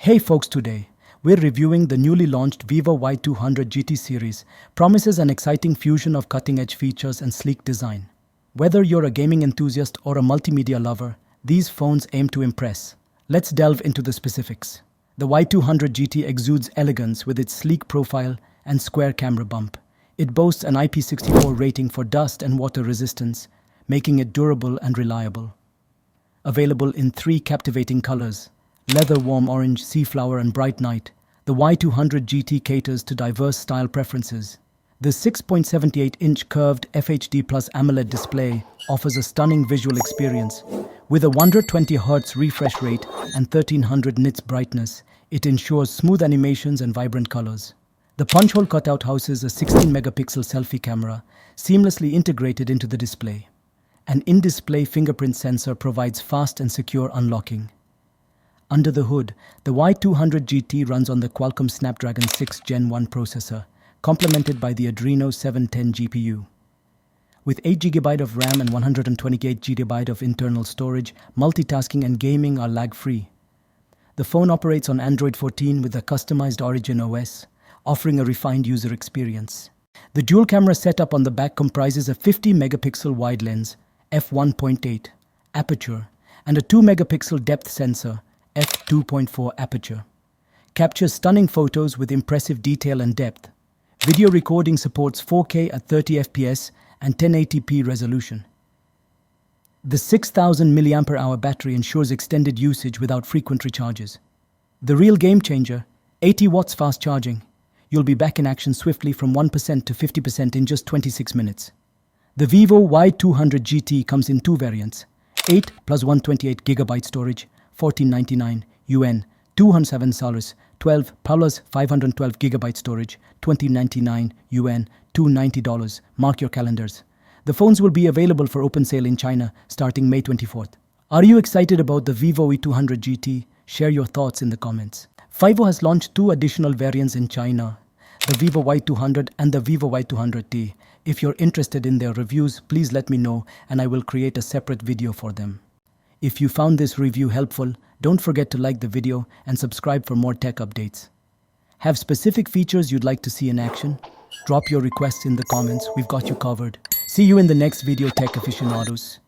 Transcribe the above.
Hey folks, today we're reviewing the newly launched Vivo Y200GT series. Promises an exciting fusion of cutting-edge features and sleek design. Whether you're a gaming enthusiast or a multimedia lover, these phones aim to impress. Let's delve into the specifics. The Y200GT exudes elegance with its sleek profile and square camera bump. It boasts an IP64 rating for dust and water resistance, making it durable and reliable. Available in 3 captivating colors: leather, warm orange, sea flower, and bright night, the Y200GT caters to diverse style preferences. The 6.78-inch curved FHD Plus AMOLED display offers a stunning visual experience. With a 120Hz refresh rate and 1300 nits brightness, it ensures smooth animations and vibrant colors. The punch hole cutout houses a 16-megapixel selfie camera, seamlessly integrated into the display. An in-display fingerprint sensor provides fast and secure unlocking. Under the hood, the Y200GT runs on the Qualcomm Snapdragon 6 Gen 1 processor, complemented by the Adreno 710 GPU. With 8GB of RAM and 128GB of internal storage, multitasking and gaming are lag-free. The phone operates on Android 14 with a customized Origin OS, offering a refined user experience. The dual-camera setup on the back comprises a 50-megapixel wide lens, f1.8, aperture, and a 2-megapixel depth sensor, f2.4 aperture. Captures stunning photos with impressive detail and depth. Video recording supports 4K at 30 FPS and 1080p resolution. The 6,000 mAh battery ensures extended usage without frequent recharges. The real game changer, 80 watts fast charging. You'll be back in action swiftly from 1% to 50% in just 26 minutes. The Vivo Y200GT comes in 2 variants: 8 plus 128GB storage, $14.99 UN, $207, 12 plus 512GB storage, $20.99 UN, $290. Mark your calendars. The phones will be available for open sale in China starting May 24th. Are you excited about the Vivo Y200GT? Share your thoughts in the comments. Vivo has launched 2 additional variants in China, the Vivo Y200 and the Vivo Y200T. If you're interested in their reviews, please let me know and I will create a separate video for them. If you found this review helpful, don't forget to like the video and subscribe for more tech updates. Have specific features you'd like to see in action? Drop your requests in the comments, we've got you covered. See you in the next video, Tech Aficionados.